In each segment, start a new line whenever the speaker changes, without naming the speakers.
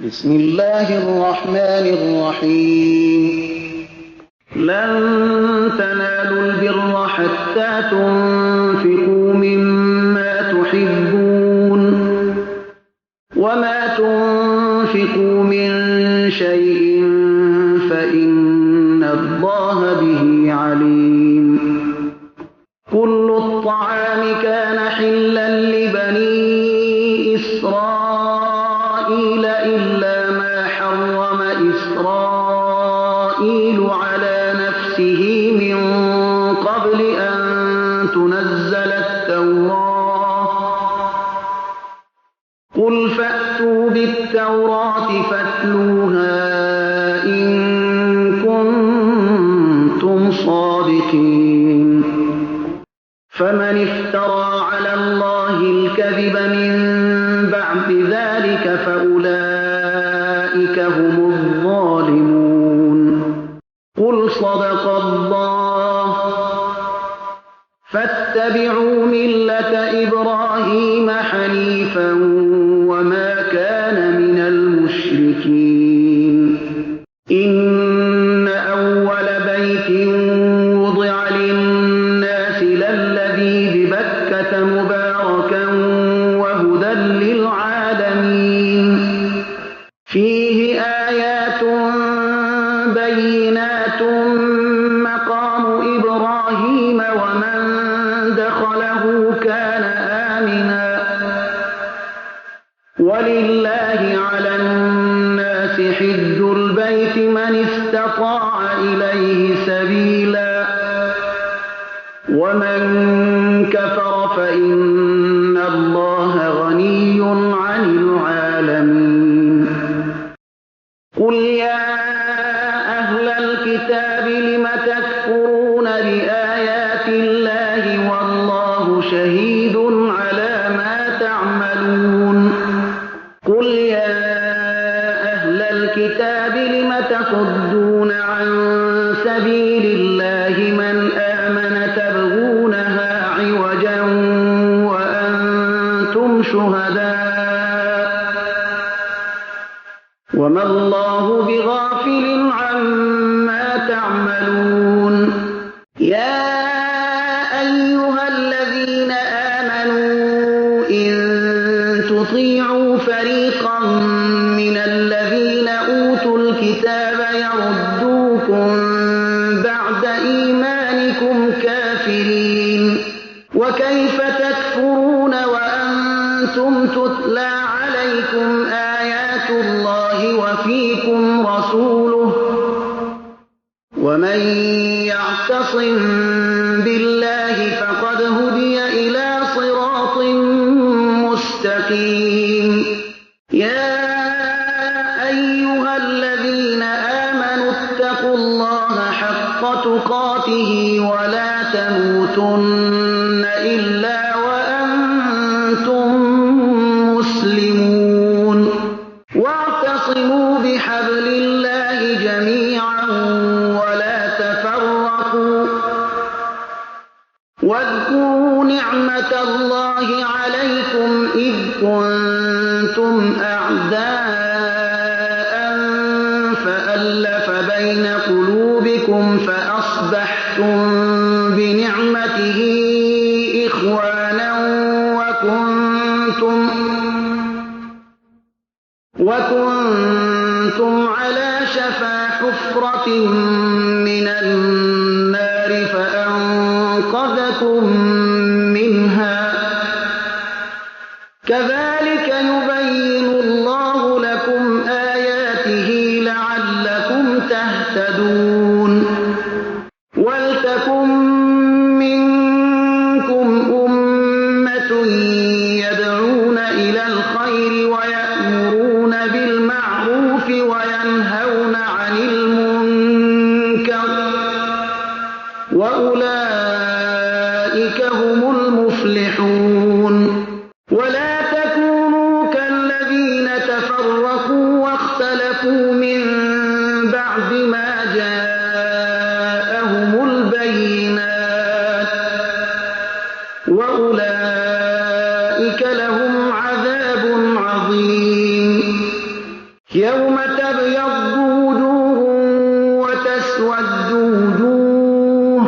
بسم الله الرحمن الرحيم لن تنالوا البر حتى تنفقوا مما تحبون وما تنفقوا من شيء فإن الله به عليم كل الطعام كان حلا لبني إسرائيل إلا ما حرم إسرائيل على نفسه من قبل أن تنزل التوراة قل فأتوا بالتوراة فاتلوها إن كنتم صادقين فمن افترى على الله الكذب من بعد ذلك فأولئك هم الظالمون قل صدق الله فاتبعوا ملة إبراهيم حنيفا وما كان من المشركين إن أول بيت وضع للناس للذي ببكة مباركا وهدى للعالمين فيه آيات بينات مقام إبراهيم ومن دخله كان آمنا ولله على الناس حج البيت من استطاع إليه سبيلا ومن كفر فإن الله غني عن العالمين قل يا أهل الكتاب لم تكفرون بآيات الله والله شهيد على ما تعملون قل يا أهل الكتاب لم تصدون عن سبيل الله من آمن تبغونها عوجا وأنتم شهداء وما الله بغافل عما تعملون يا أيها الذين آمنوا إن تطيعوا فريقا من الذين أوتوا الكتاب يردوكم بعد إيمانكم كافرين وكيف تكفرون وأنتم تتلى عليكم آيات الله وفيكم رسوله ومن يعتصم بالله فقد هدي إلى صراط مستقيم يا أيها الذين آمنوا اتقوا الله حق تقاته ولا تموتن إلا وأنتم مسلمون واعتصموا بحبل الله جميعا ولا تفرقوا واذكروا نعمة الله عليكم إذ كنتم أعداء فألف بين قلوبكم فأصبحتم بنعمته إخوانا وكنتم على شفا حفرة من النار فأنقذكم منها كذلك يبين الله لكم آياته لعلكم تهتدون ولتكن منكم أمة يدعون إلى الخير ويأمرون بالمعروف وينهون عن المنكر وأولئك هم المفلحون ولا تكونوا كالذين تفرقوا واختلفوا من بعد ما جاءهم البينات وأولئك لهم عذاب عظيم يوم تبيض وجوه وتسود وجوه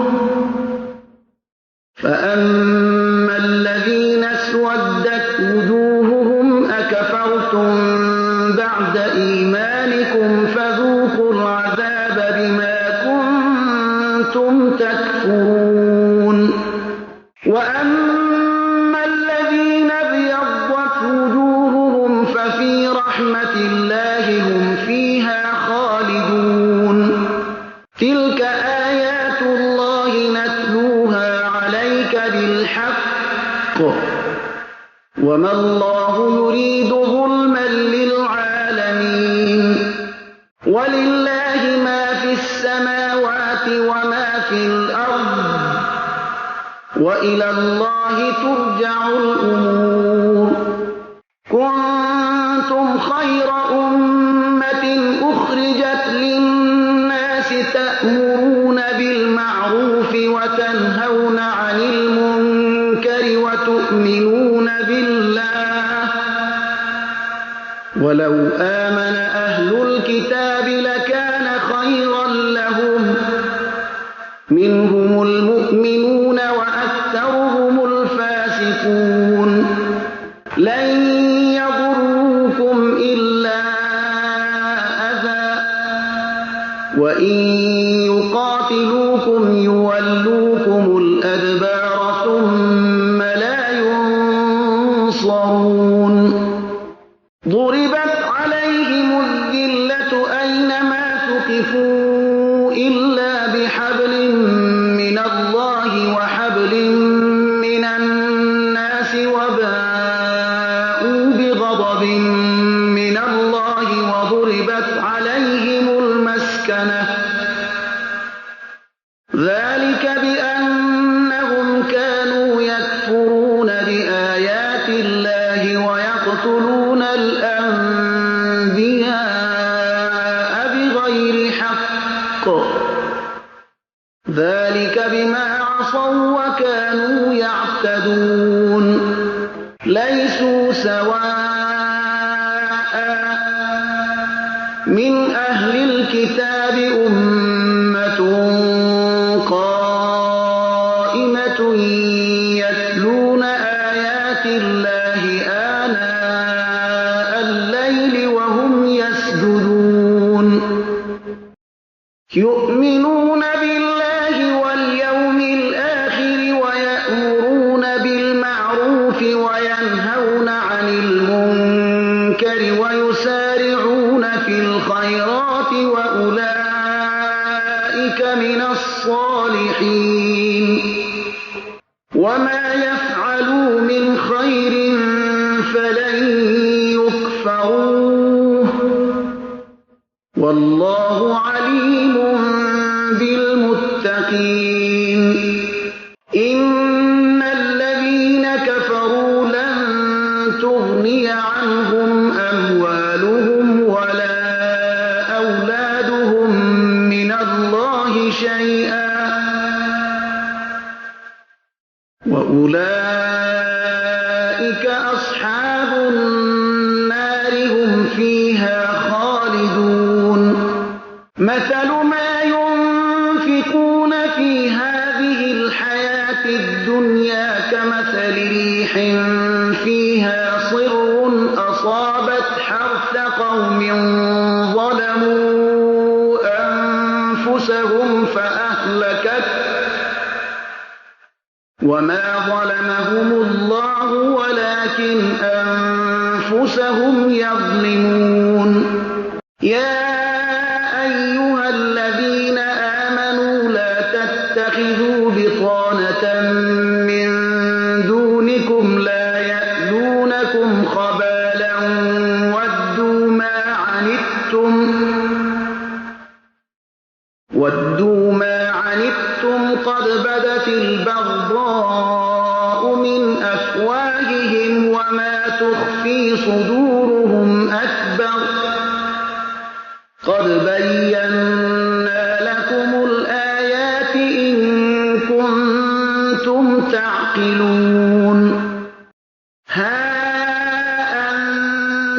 فأما الذين اسودت وجوههم أكفرتم بعد إيمانكم فذوقوا العذاب بما كنتم تكفرون وأما الذين ابيضت وجوههم ففي رحمة الله هم فيها خالدون تلك آيات الله نتلوها عليك بالحق وما الله يريد ظلما للعالمين ولله ما في السماوات وما في الأرض وإلى الله ترجع الأمور كنتم خير أمة أخرجت للناس تأمرون بالمعروف وتنهون عن المنكر وتؤمنون بالله ولو آمن أهل الكتاب لكان خيرا لهم منهم المؤمنون وأكثرهم الفاسقون لن يضروكم إلا أذى وإن يقاتلوكم يولوكم الأدبار ثم لا ينصرون ضربت عليهم الذلة أينما ثقفوا إلا بحبل من الله وحبل من الناس وباءوا بغضب من الله وضربت عليهم المسكنة ذلك بأنهم كانوا يكفرون بآيات الله ويقتلون الأنبياء بغير حق ذلك بما عصوا وكانوا يعتدون ليسوا سواء من أهل الكتاب أمة قائمة يتلون آيات الله آناء الليل وهم يسجدون يؤمنون بالله واليوم الآخر ويأمرون بالمعروف وينهون عن المنكر ويسارعون في الخيرات وأولئك من الصالحين وما يفعلوا من خير فلن يكفروه والله عليم بالمتقين إن الذين كفروا لن تغني عنهم أموالهم ولا أولادهم من الله شيئا وأولئك أصحاب النار هم فيها خالدون مثل ما ينفقون في هذه الحياة الدنيا كمثل ريح فيها صر أصابت حرث قوم ظلموا أنفسهم فأهلكته وما ظلمهم الله ولكن أنفسهم يظلمون يا أيها الذين آمنوا لا تتخذوا بطانة من دونكم لا يألونكم خبالا ودوا ما عنتم قد بدت البغضاء من أفواههم وما تخفي صدورهم أكبر قد بينا لكم الآيات إن كنتم تعقلون ها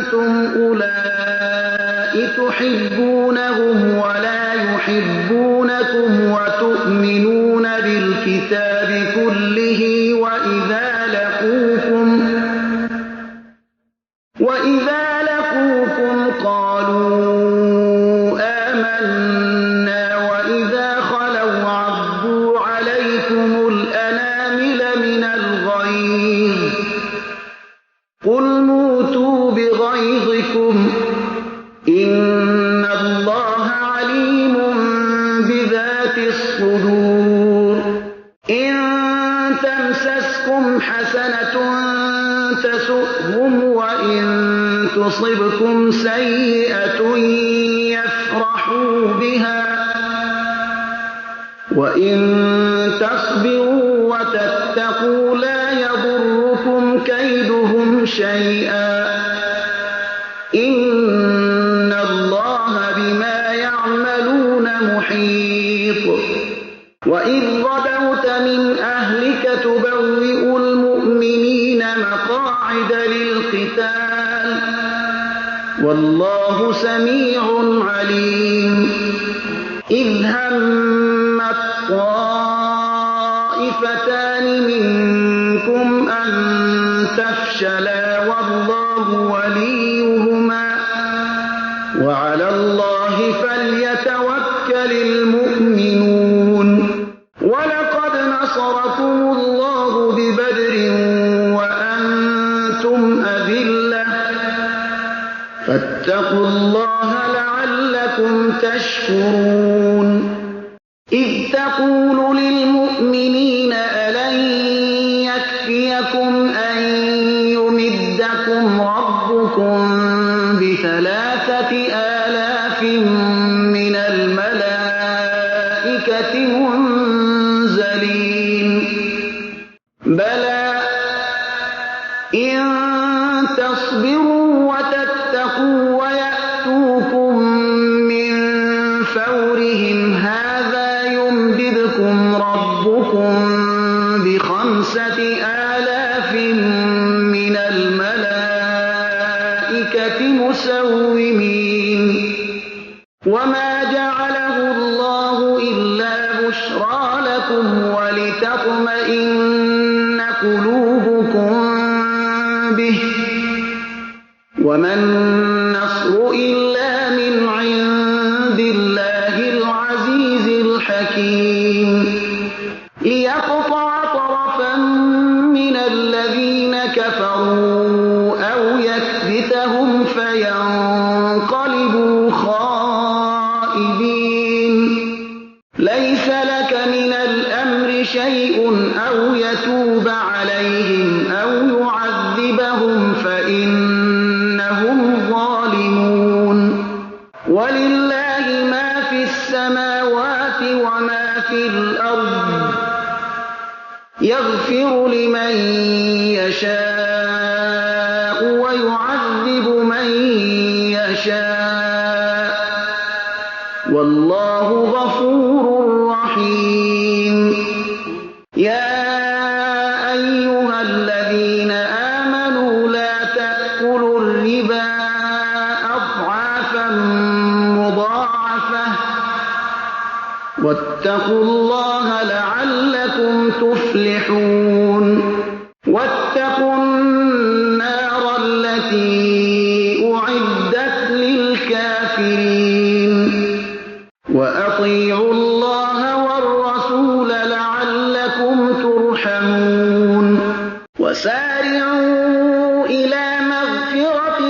أنتم أولئك تحبونهم ولا يحبونكم وتؤمنون بالكتاب كله وإذا لقوكم قالوا آمنا وإذا خلوا عضوا عليكم الأنامل من الغيظ قل موتوا بغيظكم إن الله عليم بذات الصدور إن تمسسكم حسنة تسؤهم وإن تصبكم سيئة يفرحوا بها وإن تصبروا وتتقوا لا يضركم كيدهم شيئا إن الله بما يعملون محيط وإذ غدوت من أهلك تبوئ المؤمنين مقاعد للقتال والله سميع عليم إذ همت طائفتان منكم أن تفشلا والله وليهما وعلى الله فليتوكل المؤمنون ولقد نصركم الله ببدر وأنتم أذلة فاتقوا الله لعلكم تشكرون إذ تقول للمؤمنين ألن يكفيكم أن يمدكم ربكم ب3,000 من الملائكة منزلين بلى إن تصبروا وتتقوا ويأتوكم من فورهم هذا يمددكم ربكم ب5,000 من الملائكة مسومين وما جعله الله إلا بشرى لكم ولتطمئن قلوبكم به وما النصر إلا من عند الله العزيز الحكيم ليقطع طرفا من الذين كفروا أو يكبتهم فينقلبوا خائبين ليس لك من الأمر شيء أو يتوب عليهم أو يعذبهم فإنهم ظالمون ولله ما في السماوات وما في الأرض يغفر لمن يشاء ويعذب من يشاء والله غفور رحيم يا أيها الذين آمنوا لا تأكلوا الربا أضعافا مضاعفة واتقوا الله لعلكم تفلحون واتقوا النار التي أعدت للكافرين وأطيعوا الله والرسول لعلكم ترحمون وسارعوا إلى مغفرة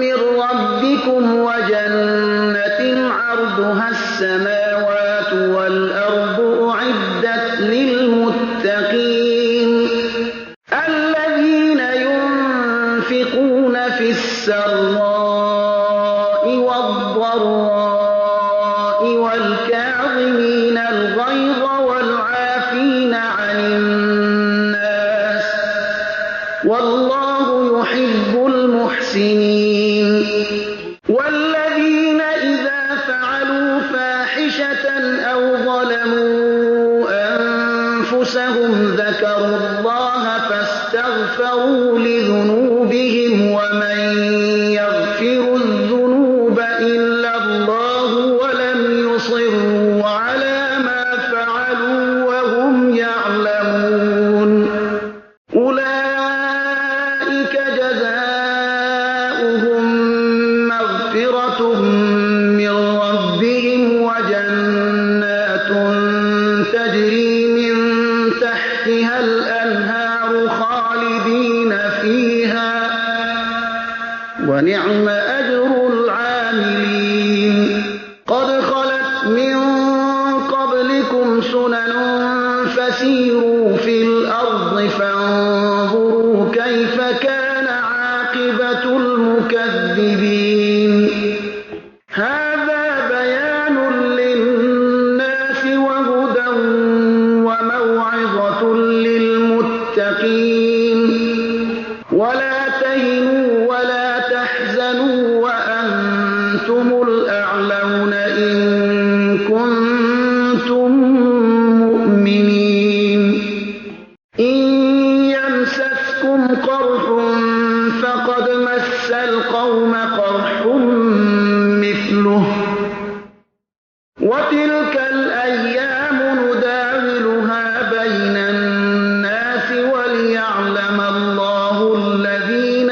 من ربكم وجنة عرضها السماوات والأرض أعدت للمتقين الذين ينفقون في السراء والضراء والكاظمين الغيظ والعافين عن الناس والله يحب المحسنين والذين إذا فعلوا فاحشة أو ظلموا أنفسهم ذكروا الله فاستغفروا لذنوبهم ومن ونعم أجر العاملين قد خلت من قبلكم سنن فسيروا في الأرض فانظروا كيف كان عاقبة المكذبين هذا بيان للناس وهدى وموعظة للمتقين ولا تهنوا ولا تحزنوا وأنتم الأعلون إن كنتم مؤمنين إن يمسسكم قرح فقد مس القوم قرح مثله وتلك الأيام نداولها بين الناس وليعلم الله الذين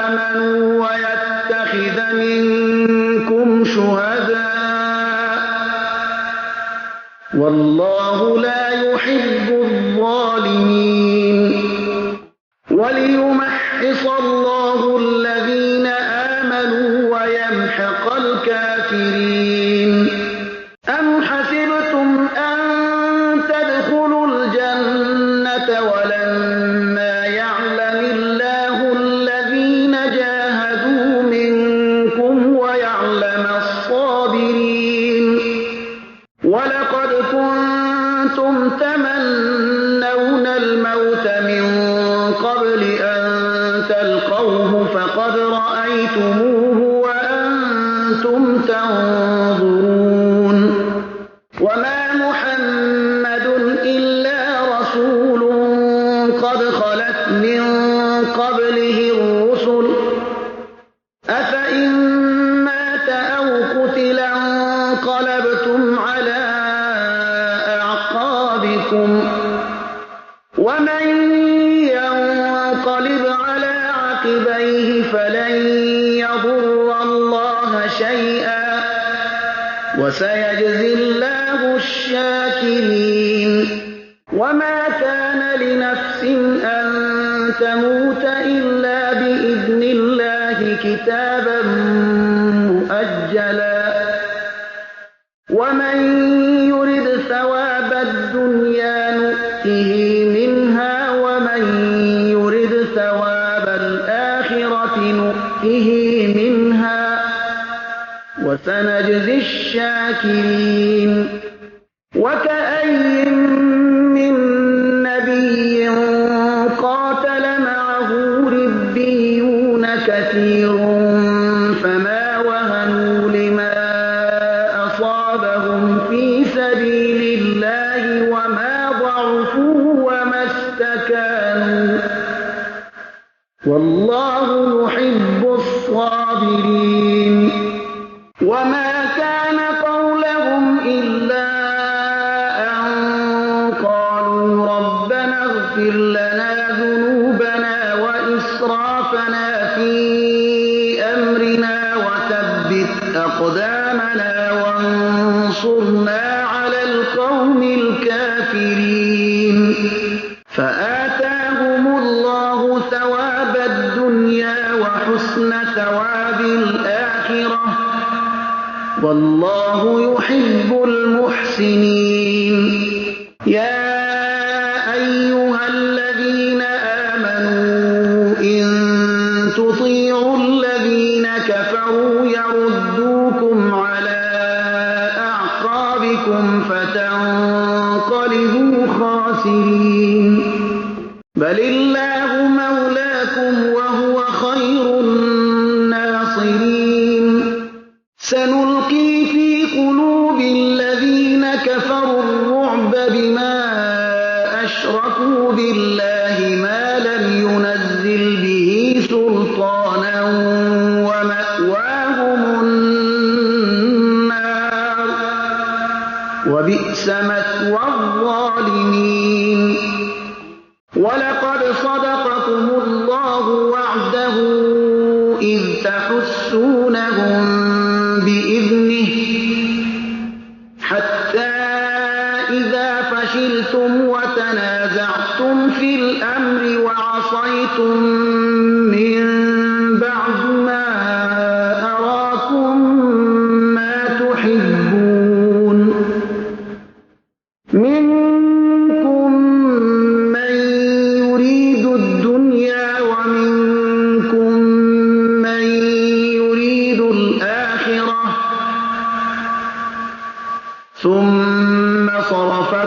آمنوا ويتخذ منكم شهداء والله لا يحب الظالمين وليمحص الله الذين آمنوا ويمحق الكافرين أم حسبتم أن تدخلوا الجنة ولما يعلم الله الذين جاهدوا منكم ويعلم الصابرين ولقد كنتم تمنون الموت من قبل أن تلقوه فقد رأيتموه وأنتم تنظرون وما محمد إلا رسول قد خلت من قبله الرسل أفإن مات أو قتل انقلبتم على أعقابكم ومن ينقلب على عقبيه فلن يضر الله شيئا وسيجزي الله الشاكرين وما كان لنفس أن تموت إلا بإذن الله كتابا مؤجلا ومن يرد ثواب الدنيا نؤته منها ومن يرد ثواب الآخرة نؤته منها وسنجزي الشاكرين وكأي من نبي قاتل معه ربيون كثير فما وهنوا لما أصابهم في سبيل الله وما ضعفوا وما استكانوا والله يحب الصابرين وما كان قولهم إلا أن قالوا ربنا اغفر لنا ذنوبنا وإسرافنا في أمرنا وثبت أقدامنا وانصرنا على القوم الكافرين فآتاهم الله ثواب الدنيا وحسن ثواب الآخرة والله يحب المحسنين يا أيها الذين آمنوا إن تطيعوا الذين كفروا يردوكم على أعقابكم فتنقلبوا خاسرين بل الله مولاكم وهو خير الناصرين سنلقي في قلوب الذين كفروا الرعب بما أشركوا بالله ما لم ينزل به سلطانا ومأواهم النار وبئس مثوى الظالمين ولقد صدقكم الله وعده إذ تحسونهم بإذنه حتى إذا فشلتم وتنازعتم في الأمر وعصيتم من بعد ما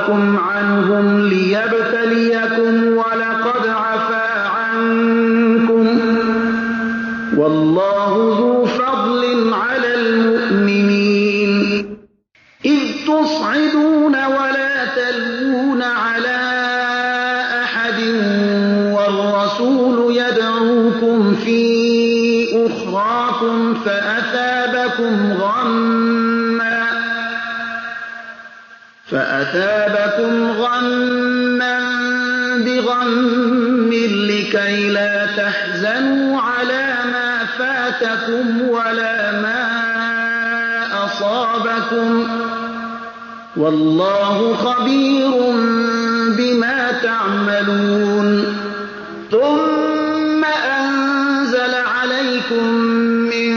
أصرفكم عنهم ليبتليكم ولقد عفا عنكم والله ذو فضل على المؤمنين إذ تصعدون ولا تلوون على أحد والرسول يدعوكم في أخراكم فأثابكم غما بغم لكي لا تحزنوا على ما فاتكم ولا ما أصابكم والله خبير بما تعملون ثم أنزل عليكم من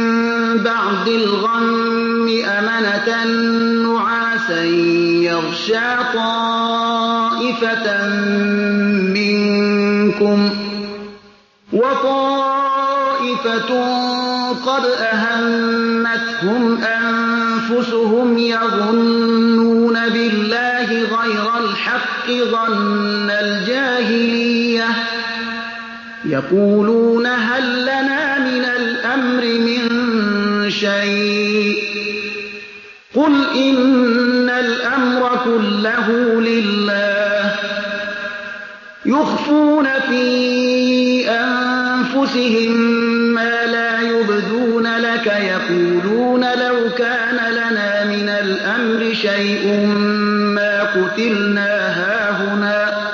بعد الغم أمنة نعاسا يغشى طائفة منكم وطائفة قد أهمتهم أنفسهم يظنون بالله غير الحق ظن الجاهلية يقولون هل لنا من الأمر من شيء قل إن الأمر كله لله يخفون في أنفسهم ما لا يبدون لك يقولون لو كان لنا من الأمر شيء ما قتلنا هاهنا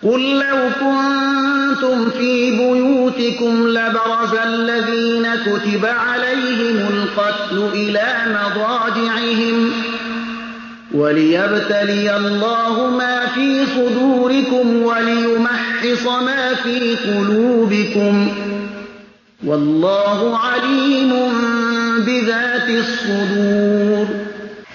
قل لو كنتم في بيوتكم لبرز الذين كتب عليهم القتل إلى مضاجعهم وليبتلي الله ما في صدوركم وليمحص ما في قلوبكم والله عليم بذات الصدور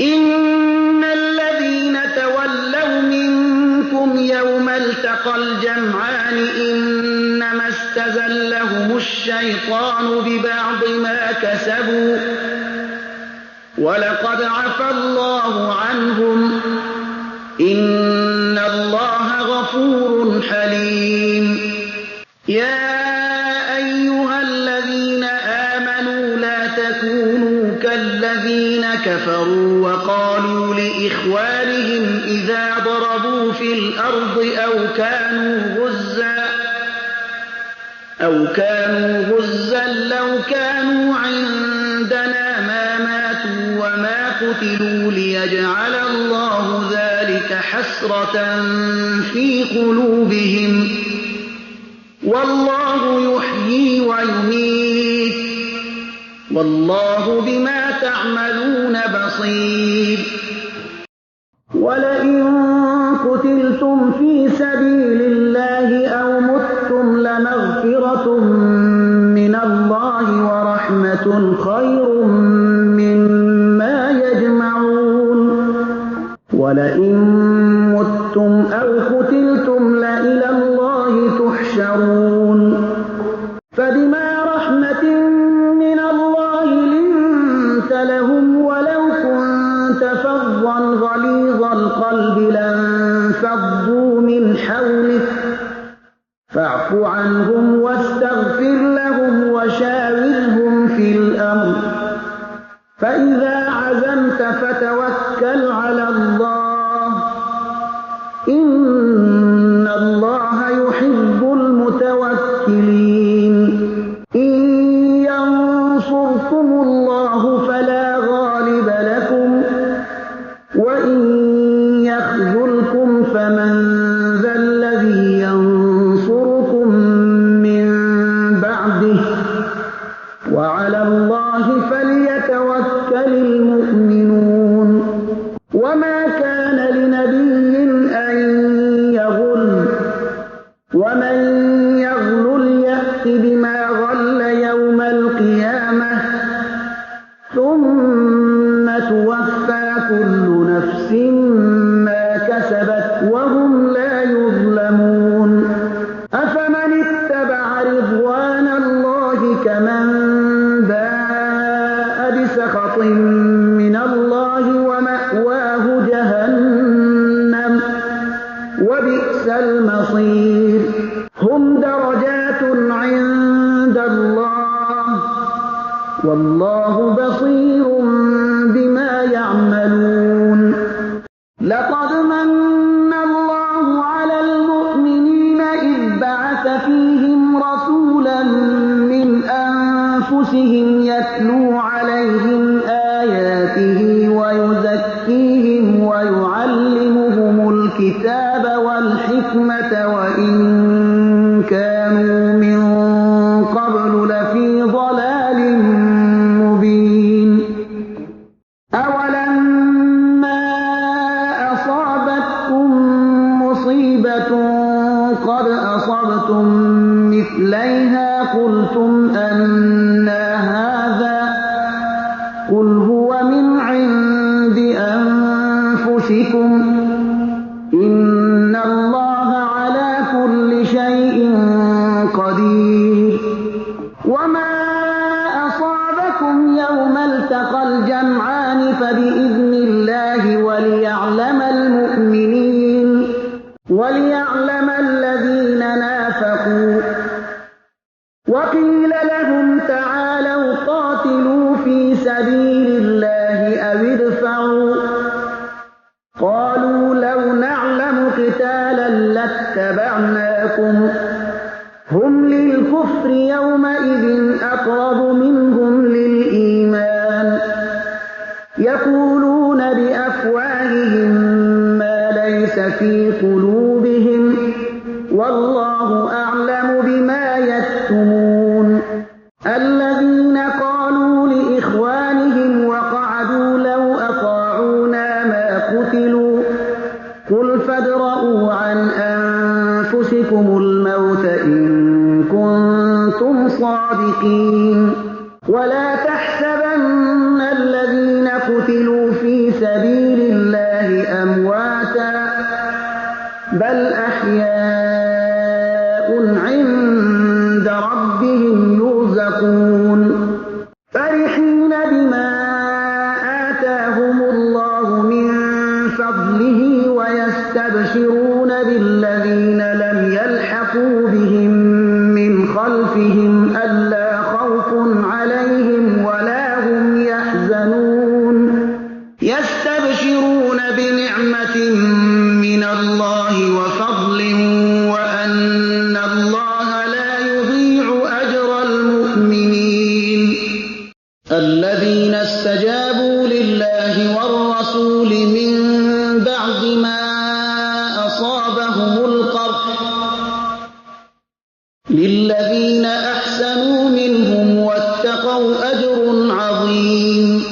إن الذين تولوا منكم يوم التقى الجمعان إنما استزلهم الشيطان ببعض ما كسبوا ولقد عفا الله عنهم إن الله غفور حليم يا أيها الذين آمنوا لا تكونوا كالذين كفروا وقالوا لإخوانهم إذا ضربوا في الأرض أو كانوا غزا لو كانوا عندنا ما ماتوا وما قتلوا ليجعل الله ذلك حسرة في قلوبهم والله يحيي ويميت والله بما تعملون بصير ولئن قتلتم في سبيل الله أو متم لمغفرة من الله ورحمة خير مما يجمعون ولئن متم أو قتلتم لإلى الله تحشرون فبما رحمة من الله لنت لهم ولو كنت فظا غليظ القلب لانفضوا من حولك فاعف عنهم واستغفر لهم وشاورهم في الأمر فإذا عزمت فتوكل على الله إن الله يحب المتوكلين إن ينصركم الله فلا غالب لكم وإن يخذلكم فمن ذا الذي ينصركم من بعده وعلى الله فليتوكل المؤمنون وما كان لنبي أن يغل ومن يغل يأت بما غل يوم القيامة ثم توفى كل نفس ما كسبت وهم لا يظلمون أفمن اتبع رضوان الله كمن باء بسخط من الله ومأواه جهنم والله بصير بما يعملون لقد من الله على المؤمنين إذ بعث فيهم رسولا من أنفسهم يتلو عليهم آياته ويزكيهم ويعلمهم الكتاب والحكمة وإن كانوا من قبل لفي ضلال مبين أولما أصابتكم مصيبة قد أصبتم مثليها قلتم أنى هذا قل هو من عند أنفسكم إن الله على كل شيء قدير وما أصابكم يوم التقى الجمعان فبإذن الله وليعلم الذين نافقوا وقيل لهم تعالوا قاتلوا في سبيل الله أو ادفعوا قالوا لو نعلم قتالا لاتبعناكم هم للكفر يومئذ أقرب منهم للإيمان يقولون بأفواههم ما ليس في قلوبهم والله أعلم بما يكتمون الذين قالوا لإخوانهم وقعدوا لو أطاعونا ما قتلوا قل فادرءوا عن أنفسكم الموت إن كنتم صادقين ولا تحسبن الذين قتلوا في سبيل الله أمواتا بل أحياء عند ربهم يرزقون فرحين بما آتاهم الله من فضله ويستبشرون بالذين لم يلحقوا بهم من خلفهم ألا خوف عليهم ولا هم يحزنون يستبشرون بنعمة من الله وفضل وأن الله لا يضيع أجر المؤمنين الذين استجابوا لله والرسول من بعد ما أصابهم القرح للذين أحسنوا منهم واتقوا أجر عظيم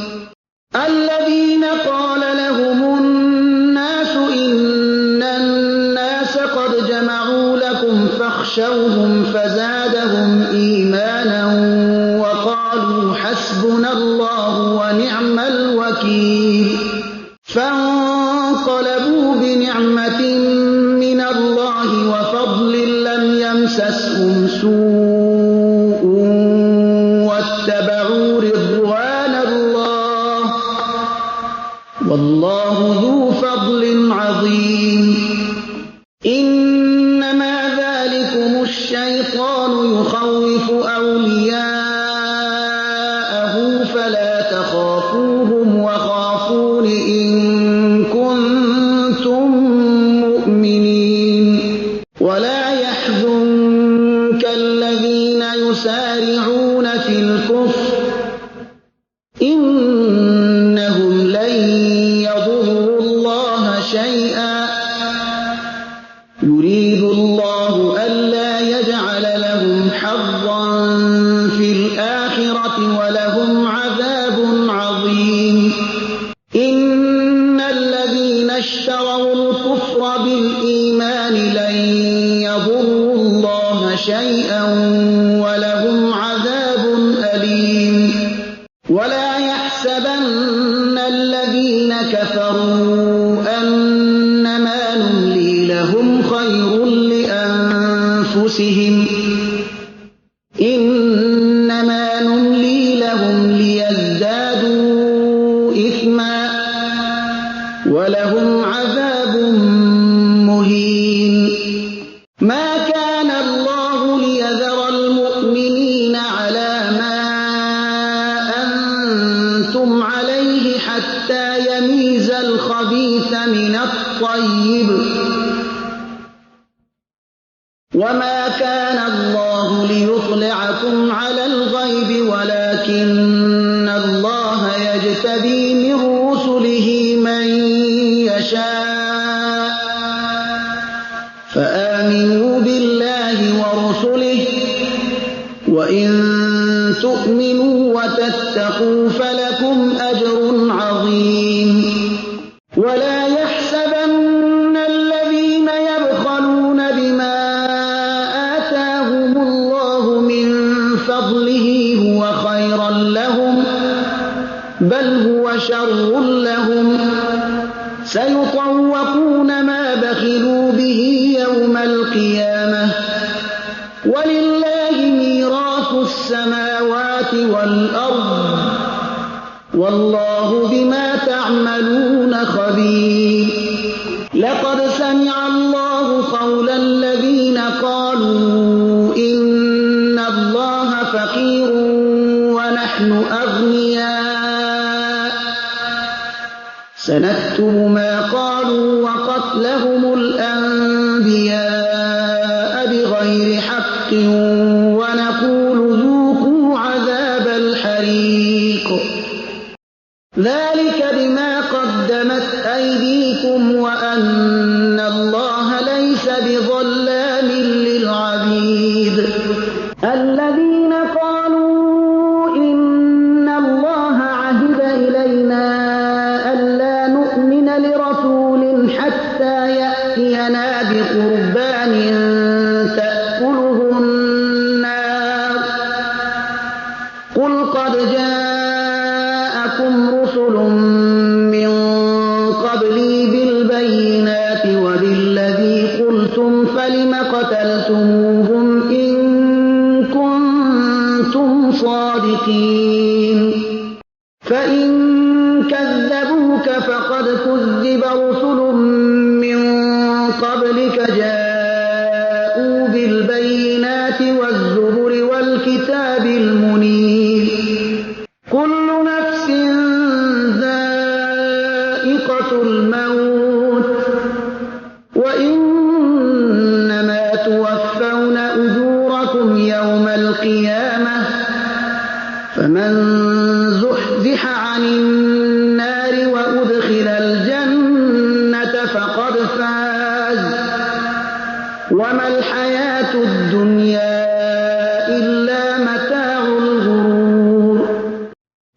الذين قال لهم الناس إن الناس قد جمعوا لكم فاخشوهم فزادهم إيمانا وقالوا حسبنا الله ونعم الوكيل فانقلبوا بنعمة من الله وفضل لم يمسسهم سوء واتبعوا رضوان الله والله ذو فضل عظيم إنما ذلكم الشيطان يخوف أولياءه فلا تخافوهم وخافون إن كنتم مؤمنين ولا يحزنك الذين يسارعون في الكفر إنهم لن يضروا الله شيئا يريد الله ألا يجعل لهم حظا في الآخرة ولهم عذاب عظيم إن الذين اشتروا الكفر بالإيمان لن يضروا الله شيئا ولهم عذاب أليم من الطيب وما كان الله ليطلعكم على الغيب ولكن الله يجتبي من رسله من يشاء فآمنوا بالله ورسله وإن تؤمنوا وتتقوا فلكم أجر عظيم ولا يحسبن الذين يبخلون بما آتاهم الله من فضله هو خيرا لهم بل هو شر لهم سيطوقون ما بخلوا به يوم القيامة ولله ميراث السماوات والأرض والله بما تعملون خبير لقد سمع الله قول الذين قالوا إن الله فقير ونحن أغنياء سنكتب ما قالوا وقتلهم الأنبياء بغير حق ونقول ذوقوا عذاب الحريق ذلك بما قدمت أيديكم وأن الله ليس بظلام للعبيد الذين قالوا إن الله عهد إلينا ألا نؤمن لرسول حتى يأتينا بقربان تأكله النار قل قد جاءكم رسل من قبلي بالبينات وبالذي قلتم فلم قتلتموهم إن كنتم صادقين فإن كذبوك فقد كذب رسل من قبلك جاءوا بالبينات والزبر والكتاب المنير كل نفس ذائقة الموت وإنما توفون أجوركم يوم القيامة فمن زحزح عن النار وأدخل الجنة فقد فاز وما الحياة الدنيا إلا متاع الغرور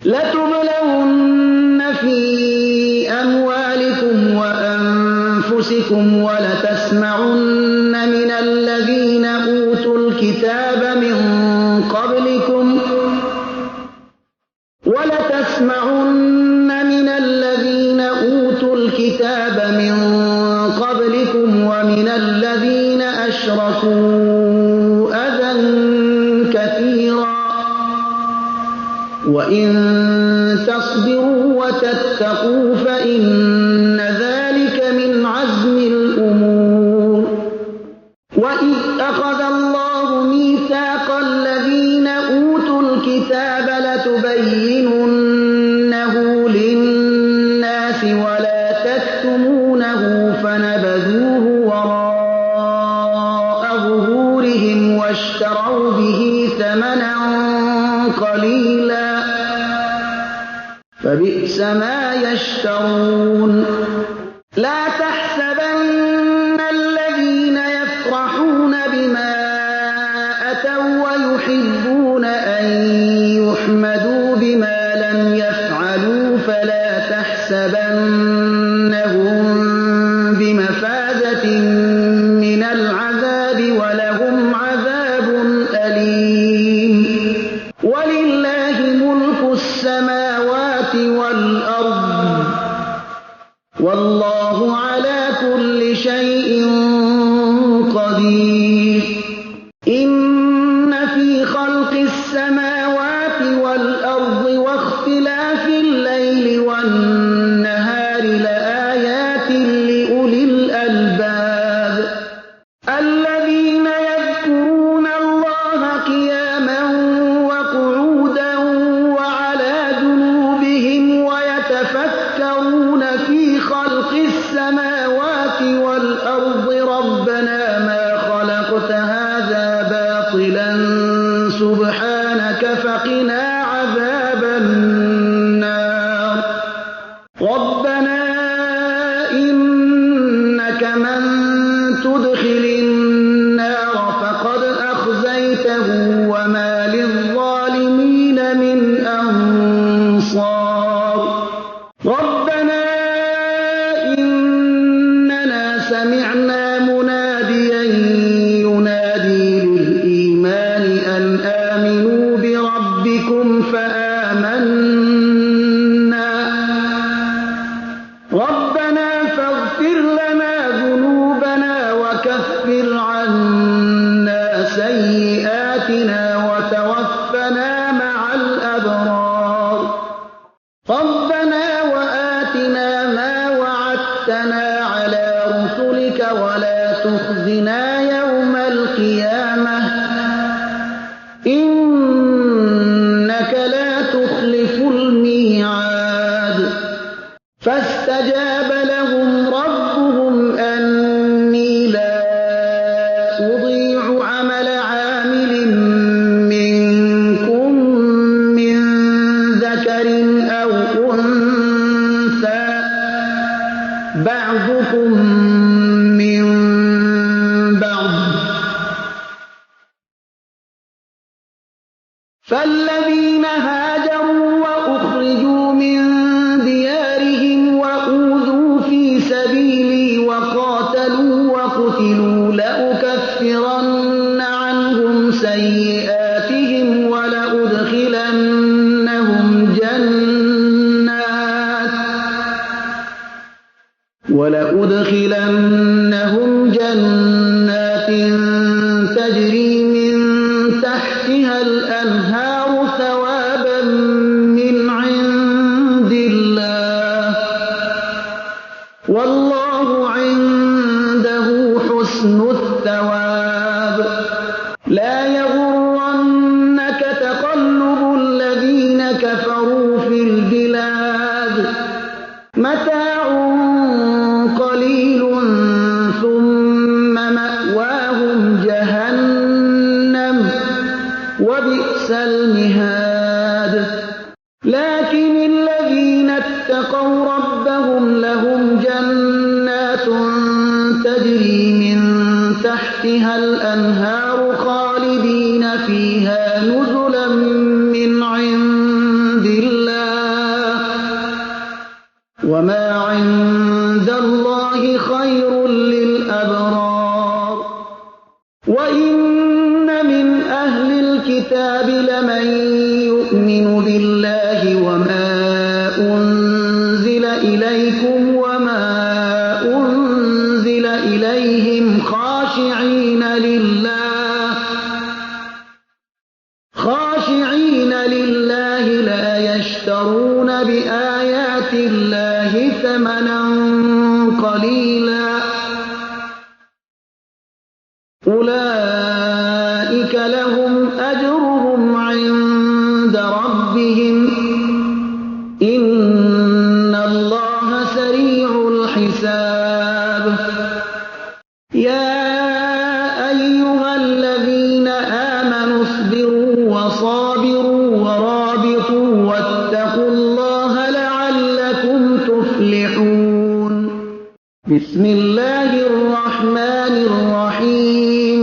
لتبلون في أموالكم وأنفسكم ولتسمعن من الذين أوتوا الكتاب من قبلكم ومن الذين أشركوا أذى كثيرا وإن تصبروا وتتقوا فإن ذلك من عزم الأمور وإذ أخذ الله ميثاق الذين أوتوا الكتاب لتبيننه للناس ولا تكتمونه فنبذوه وراء ظهورهم واشتروا به ثمنا قليلا فبئس ما يشترون لا تحسبن الذين يفرحون بما أتوا ويحبون أن يحمدوا بما لم يفعلوا فلا تحسبنهم بمفازة من العذاب ولهم عذاب أليم ولله ملك السماوات والأرض والله على كل إحسانك فقنا عذاب النار ربنا إنك من تدخل النار فقد أخزيته وما للظالمين من أنصار ربنا إننا سمعنا مناديا ينادي للإيمان أن آمنوا بربكم فآمنا ربنا فاغفر لنا ذنوبنا وكفر عنا سيئاتنا وتوفنا مع الأبرار ربنا وآتنا ما وعدتنا على رسلك ولا تخزنا يوم القيامة إنك لا تخلف الميعاد فاستجاب لهم ربهم أني لا أضيع عمل عامل منكم من ذكر أو أنثى بعضكم من بعض فالذين هاجروا وأخرجوا من ديارهم وأوذوا في سبيلي وقاتلوا وقتلوا لأكفرن عنهم سيئاتهم ولأدخلنهم جنات تجري من تحتها الأنهار ثوابا من عند الله والله عنده حسن الثواب لا يغرنك تقلب الذين كفروا في البلاد متاع قليل ثم مأواهم جهنم وبئس المهاد لكن الذين اتقوا ربهم لهم جنات تجري من تحتها الأنهار خالدين فيها نزلا من عند الله وما عند الله خير للأبرار وإن من أهل الكتاب لمن يؤمن بالله وما أنزل إليكم وما أنزل إليهم خاشعين لله لا يشترون بآيات الله ثمنا قليلا أولئك لهم أجرهم عند ربهم إن الله سريع الحساب يا أيها الذين آمنوا اصبروا وصابروا ورابطوا واتقوا الله لعلكم تفلحون بسم الله الرحمن الرحيم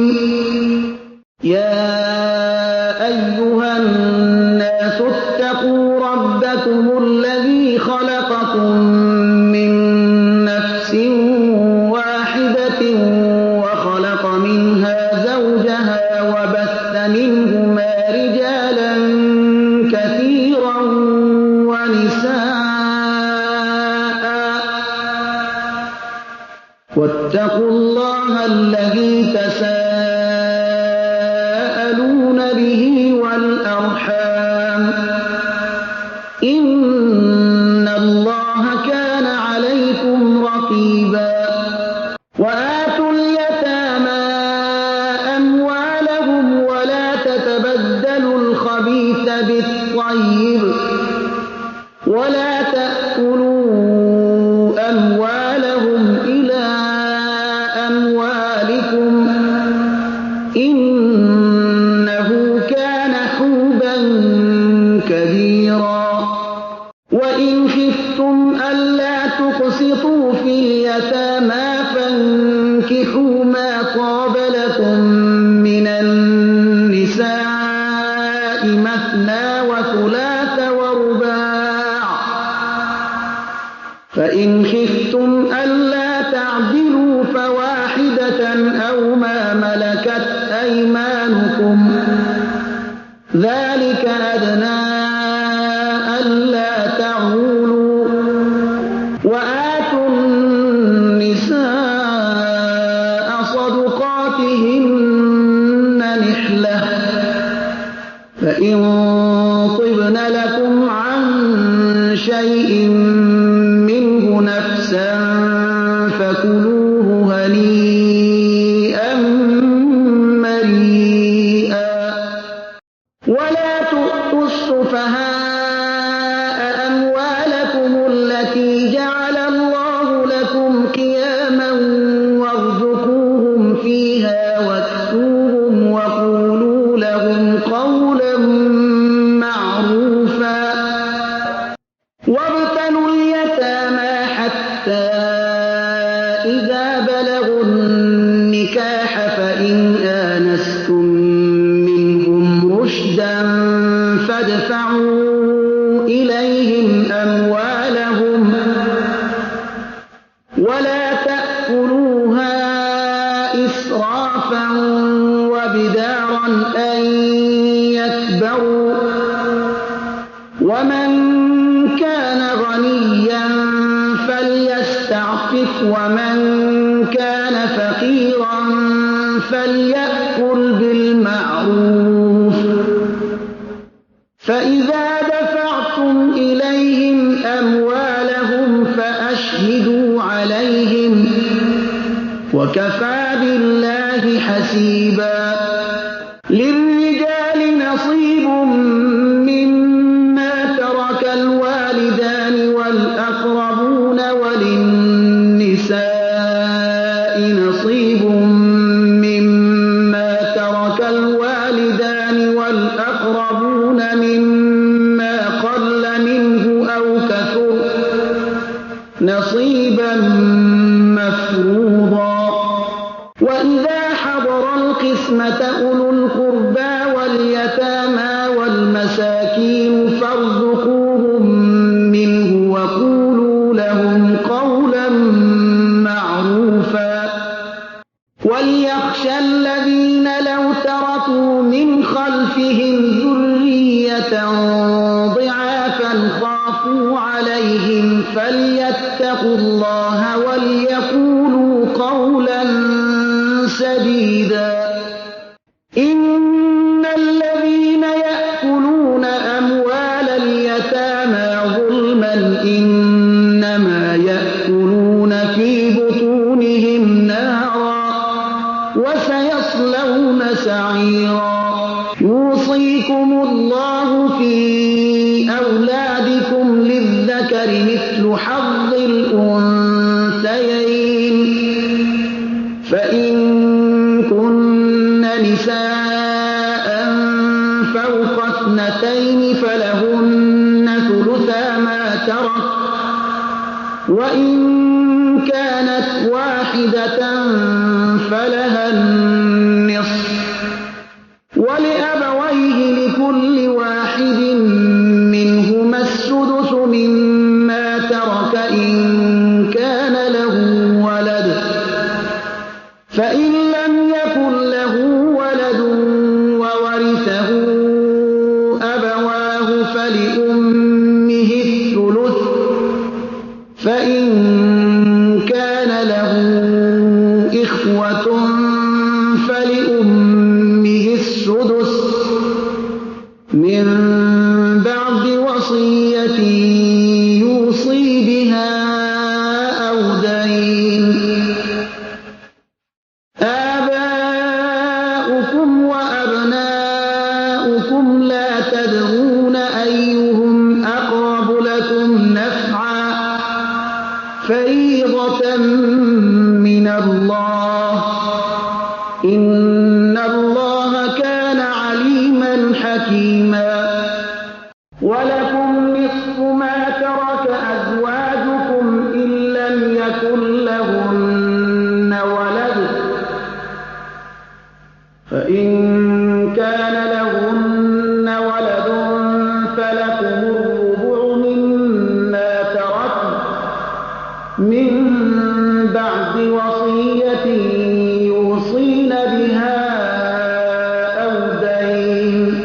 يا أيها الناس اتقوا ربكم الذي خلقكم من نفس واحدة وخلق منها زوجها وبث منهما رجالا كثيرا ونساء واتقوا الله الذي تساءلون به والأرحام إن الله كان عليكم رقيبا وآتوا اليتامى أموالهم ولا تتبدلوا الخبيث بالطيب ولا تأكلوا أموالهم إلى أموالكم إنه كان حوبا شيئا كبيرا وإن خفتم ألا تقسطوا في اليتامى فانكحوا ما طاب لكم من النساء مثنى وثلاث ورباع فإن خفتم ألا تعدلوا فواحدة أو ما ملكت أيمانكم ذلك أدنى ألا تعولوا وآتوا النساء صدقاتهن نحلة فإن طبن لكم عن شيء منه نفسا فكلوه هنيئا مريئا ولا تؤتوا السفهاء أموالكم التي جعل الله لكم قياما وارزقوهم فيها واكسوهم وقولوا لهم قولا معروفا وابتلوا اليتامى حتى إذا بلغوا النكاح فإن آنستم منهم رشدا فادفعوا إليهم أموالهم ولا تأكلوها إسرافا وبدارا أن يكبروا ومن كان غنيا فليستعفف ومن كان فقيرا فليأكل بالمعروف فإذا دفعتم إليهم أموالهم فأشهدوا عليهم وكفى بالله حسيبا للرجال نصيب مما ترك الوالدان والأقربون وللنساء نصيب مما ترك الوالدان والأقربون مما قل منه أو كثر نصيبا مفروضا وإذا حضر القسمة أولو القربى واليتامى والمساكين فارزقوهم منه وقولوا لهم قولا معروفا وليخشى الذين لو تركوا من خلفهم ذرية ضعافا خافوا عليهم فليتقوا الله وليقولوا قولا سديدا إن الذين يأكلون أموال اليتامى ظلما إنما يأكلون في بطونهم نارا وسيصلون سعيرا يوصيكم الله في أولادكم للذكر مثل حظ الأنثيين فإن كن نساء فوق اثنتين فلهن ثلثا ما ترك وإن كانت واحدة فلها النصف ولأبويه لكل واحد منهما السدس مما ترك إن كان له ولد فإن لم يكن له ولد وورثه أبواه فلأمه الثلث فإن كان له إخوة فلأمه السدس من بعد وصية يوصي بها أو دين آباؤكم وأبناؤكم لا تدرون أيهم أقرب لكم نفعا فريضة من الله إن الله كان عليما حكيما ولكم نصف ما ترك أزواجكم إن لم يكن لهن ولد فإن كان لهن ولد فلكم الربع مما تركن من بعد وصية يوصين بها أو دين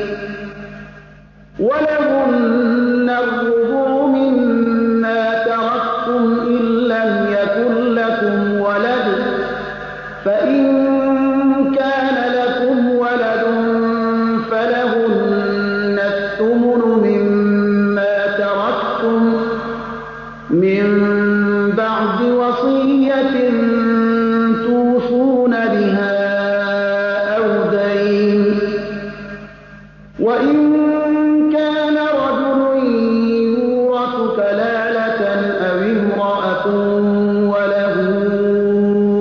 ولهن الربع مما تركتم إن لم يكن لكم ولد فإن كان لكم ولد فلهن الثمن مما تركتم من بعد وصية توصون بها أو دين وإن كان رجل يورث كلالة أو امرأة وله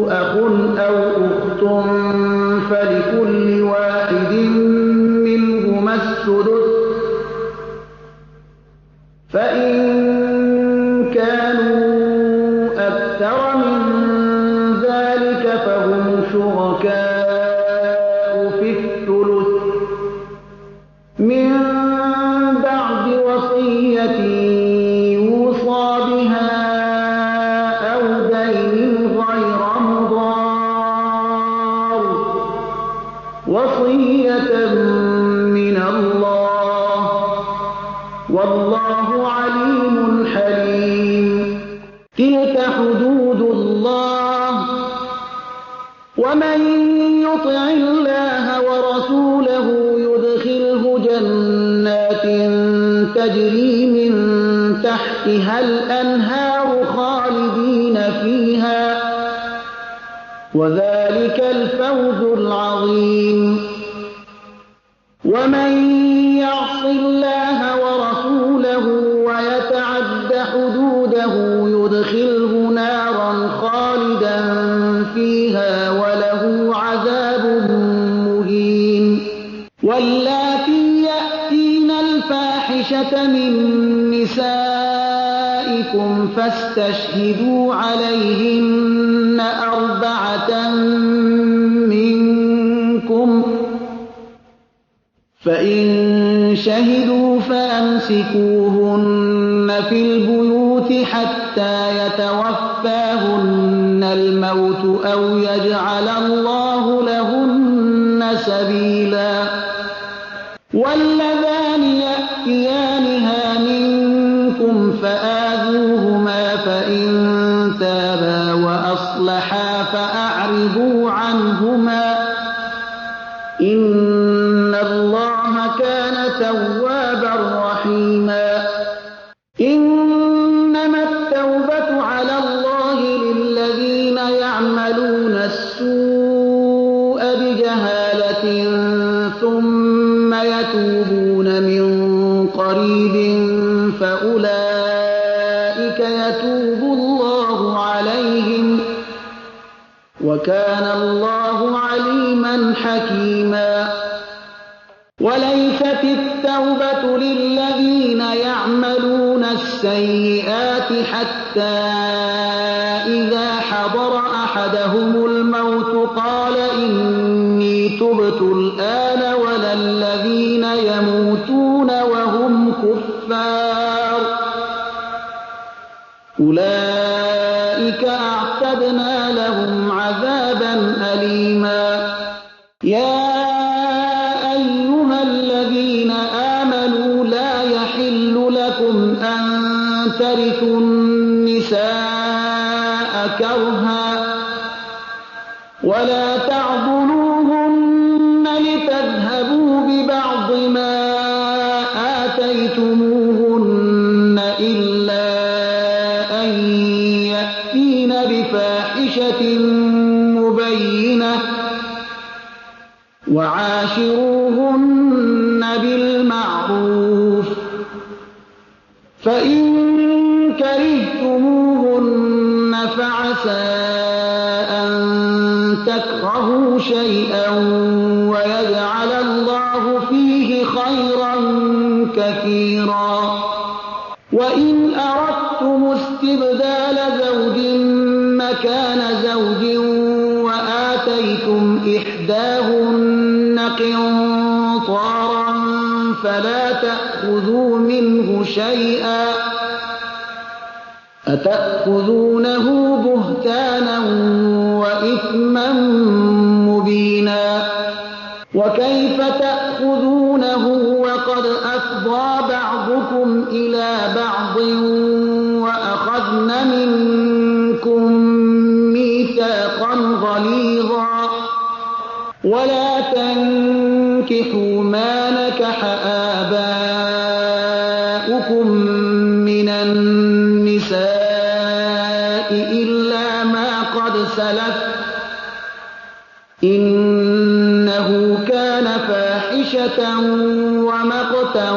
أخ أو أخت فلكل واحد منهما السدس فإن كانوا أكثر من ذلك فهم شركاء في الثلث من بعد وصية يوصى بها أو دين غير مضار وصية من الله والله عليم حليم تلك حدود الله ومن يطع الله ورسوله يدخله جنات تجري من تحتها الأنهار خالدين فيها وذلك الفوز العظيم ومن يعص الله ورسوله ويتعد حدوده يدخله نارا خالدا فيها وله عذاب مهين واللاتي يأتين الفاحشة من نسائكم فاستشهدوا عليهن 4 منكم فإن شهدوا فأمسكوهن في البيوت حتى يتوفاهن الموت أو يجعل الله لهن سبيلا واللذان يأتيانها منكم فآذوهما فإن تابا وأصلحا فأعرضوا عنهما إن الله كان توابا رحيما إنما التوبة على الله للذين يعملون السوء بجهالة ثم يتوبون من قريب فأولئك يتوب الله عليهم وكان الله عليما حكيما وليست التوبة للذين يعملون السيئات حتى إذا حضر أحدهم الموت قال إني تبت الآن ولا الذين يموتون وهم كفار أولئك أعتدنا لهم عذابا أليما يا أيها الذين آمنوا لا يحل لكم أن ترثوا النساء كرها ولا تعضلوهن لتذهبوا ببعض ما آتيتموهن إلا أن يأتين بفاحشة مبينة وعاشروهن بالمعروف فإن كرهتموهن فعسى أن تكرهوا شيئا ويجعل الله فيه خيرا كثيرا وإن أردتم استبدال زوج مكان زوج وآتيتم إحداهن قنطارا فلا تأخذوا منه شيئا أتأخذونه بهتانا وإثما مبينا وكيف تأخذونه وقد أفضى بعضكم إلى بعض وأخذن منكم ميثاقا غليظا ولا تنكحوا ما نكح آباؤكم من النساء إلا ما قد سلف إنه كان فاحشة ومقتا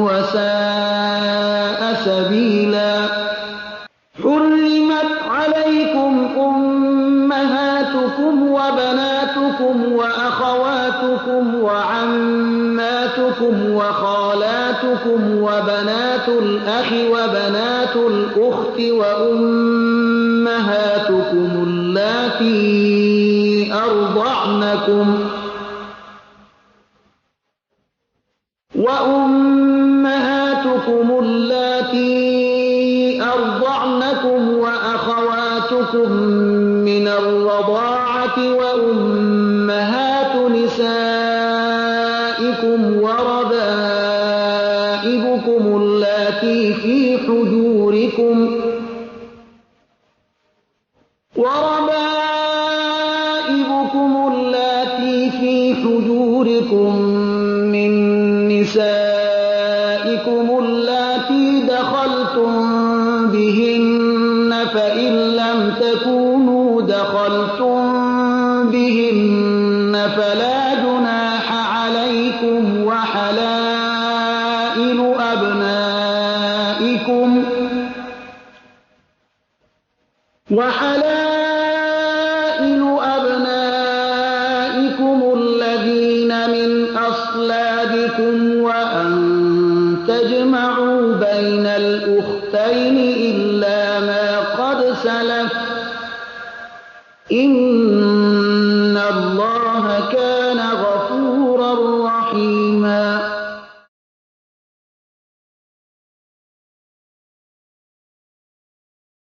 وساء سبيلا حرمت عليكم أمهاتكم وبناتكم وأخواتكم وعماتكم وخالاتكم وبنات الأخ وبنات الأخت وأمهاتكم اللاتي أرضعنكم وأخواتكم من الرضاعة وأمهات نسائكم وربائبكم اللاتي في حجوركم من نسائكم اللاتي دخلتم بهن فإن لم تكونوا دخلتم بهن فلا جناح عليكم وحلائل أبنائكم الذين من أصلابكم وأن تجمعوا بين الأختين إلا ما قد سلف إن